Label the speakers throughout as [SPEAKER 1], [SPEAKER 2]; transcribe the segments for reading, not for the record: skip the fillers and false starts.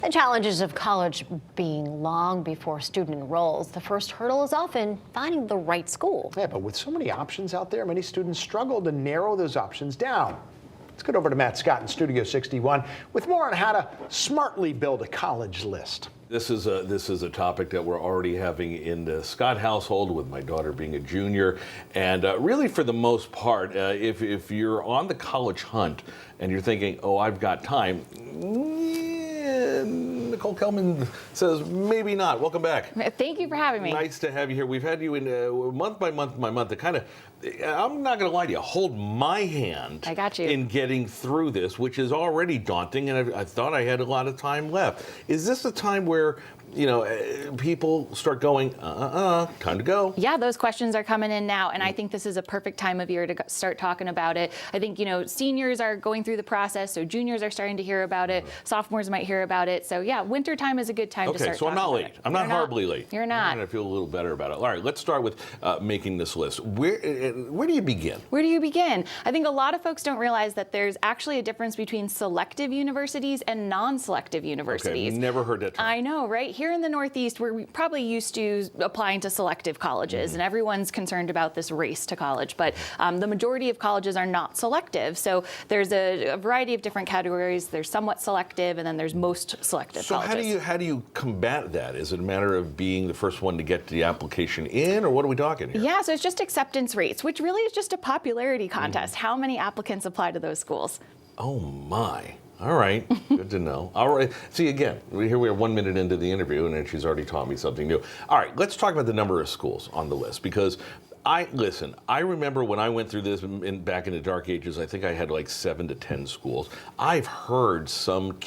[SPEAKER 1] The challenges of college being long before a student enrolls. The first hurdle is often finding the right school.
[SPEAKER 2] Yeah, but with so many options out there, many students struggle to narrow those options down. Let's get over to Matt Scott in Studio 61 with more on how to smartly build a college list.
[SPEAKER 3] This is a topic that we're already having in the Scott household, with my daughter being a junior. And really, for the most part, if you're on the college hunt and you're thinking, oh, I've got time, Nicole Kelman says maybe not. Welcome back.
[SPEAKER 4] Thank you for having me.
[SPEAKER 3] Nice to have you here. We've had you in month by month to kind of, I'm not going to lie to you, hold my hand.
[SPEAKER 4] I got you.
[SPEAKER 3] In getting through this, which is already daunting, and I thought I had a lot of time left. Is this a time where, you know, people start going, time to go?
[SPEAKER 4] Yeah, those questions are coming in now, and I think this is a perfect time of year to start talking about it. I think, you know, seniors are going through the process, so juniors are starting to hear about it. Sophomores might hear about it. So yeah, winter time is a good time to start
[SPEAKER 3] talking about it. Okay, so I'm not late. I'm not horribly late.
[SPEAKER 4] You're not.
[SPEAKER 3] I feel a little better about it. All right, let's start with making this list. Where do you begin?
[SPEAKER 4] Where do you begin? I think a lot of folks don't realize that there's actually a difference between selective universities and non-selective universities.
[SPEAKER 3] Okay, never heard that term.
[SPEAKER 4] I know, right? Here in the Northeast, we're probably used to applying to selective colleges, and everyone's concerned about this race to college, but the majority of colleges are not selective. So there's a variety of different categories. There's somewhat selective, and then there's most selective colleges.
[SPEAKER 3] So how do you combat that? Is it a matter of being the first one to get the application in, or what are we talking here?
[SPEAKER 4] Yeah, so it's just acceptance rates, which really is just a popularity contest. How many applicants apply to those schools?
[SPEAKER 3] Oh my. All right, good to know. All right, see, again, here we are 1 minute into the interview, and then she's already taught me something new. All right, let's talk about the number of schools on the list, because I remember when I went through this back in the dark ages, I think I had like 7 to 10 schools. I've heard some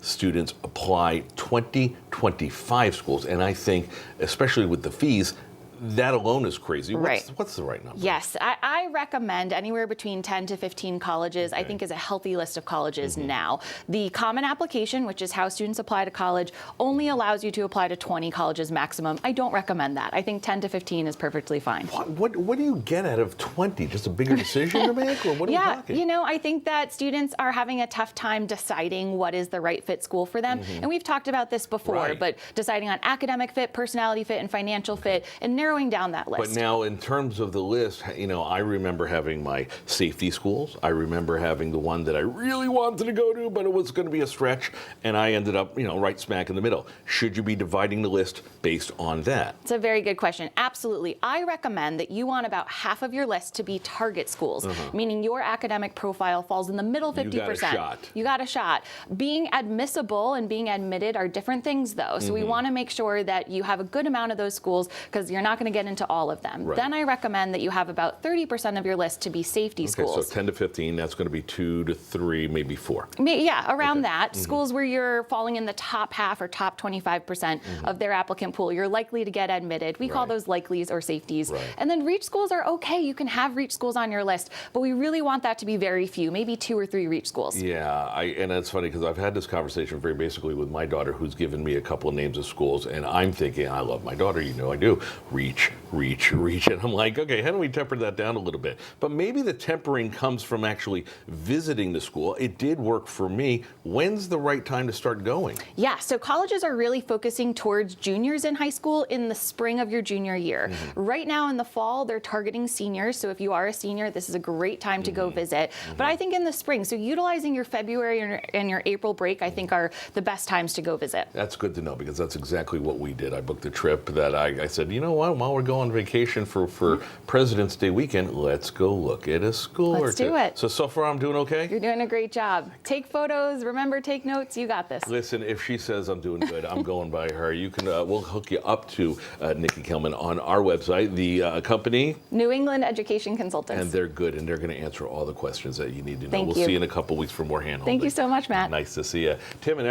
[SPEAKER 3] students apply 20, 25 schools, and I think, especially with the fees, that alone is crazy.
[SPEAKER 4] Right.
[SPEAKER 3] What's the right number?
[SPEAKER 4] Yes, I recommend anywhere between 10 to 15 colleges. Okay. I think is a healthy list of colleges now. The common application, which is how students apply to college, only allows you to apply to 20 colleges maximum. I don't recommend that. I think 10 to 15 is perfectly fine.
[SPEAKER 3] What do you get out of 20? Just a bigger decision to make, or what are we talking?
[SPEAKER 4] You know, I think that students are having a tough time deciding what is the right fit school for them. And we've talked about this before, but deciding on academic fit, personality fit, and financial fit, and narrowing down that list.
[SPEAKER 3] But now, in terms of the list, you know, I remember having my safety schools. I remember having the one that I really wanted to go to, but it was going to be a stretch, and I ended up, you know, right smack in the middle. Should you be dividing the list based on that?
[SPEAKER 4] It's a very good question. Absolutely. I recommend that you want about half of your list to be target schools, meaning your academic profile falls in the middle 50%.
[SPEAKER 3] You got a shot.
[SPEAKER 4] You got a shot. Being admissible and being admitted are different things, though. So we want to make sure that you have a good amount of those schools, because you're not going to get into all of them. Right. Then I recommend that you have about 30% of your list to be safety schools.
[SPEAKER 3] Okay, so 10 to 15, that's going to be 2 to 3, maybe 4.
[SPEAKER 4] Yeah, around that. Schools where you're falling in the top half or top 25% of their applicant pool, you're likely to get admitted. We call those likelies or safeties. Right. And then reach schools are okay. You can have reach schools on your list, but we really want that to be very few, maybe 2 or 3 reach schools.
[SPEAKER 3] Yeah, and it's funny because I've had this conversation very basically with my daughter, who's given me a couple of names of schools, and I'm thinking, I love my daughter, you know I do, reach, and I'm like, okay, how do we temper that down a little bit? But maybe the tempering comes from actually visiting the school. It did work for me. When's the right time to start going?
[SPEAKER 4] Yeah, so colleges are really focusing towards juniors in high school in the spring of your junior year. Right now in the fall, they're targeting seniors, so if you are a senior, this is a great time to go visit. But I think in the spring, so utilizing your February and your April break, I think are the best times to go visit.
[SPEAKER 3] That's good to know, because that's exactly what we did. I booked a trip that I said, you know what, while we're going on vacation for President's Day weekend, let's go look at a school
[SPEAKER 4] Let's do it.
[SPEAKER 3] So far I'm doing okay?
[SPEAKER 4] You're doing a great job. Take photos, remember, take notes, you got this.
[SPEAKER 3] Listen, if she says I'm doing good, I'm going by her. You can, we'll hook you up to Nikki Kelman on our website, the company?
[SPEAKER 4] New England Education Consultants.
[SPEAKER 3] And they're good, and they're going to answer all the questions that you need to know.
[SPEAKER 4] Thank you.
[SPEAKER 3] We'll see you in a couple weeks for more hand-holding.
[SPEAKER 4] Thank you so much, Matt.
[SPEAKER 3] Nice to see you. Tim and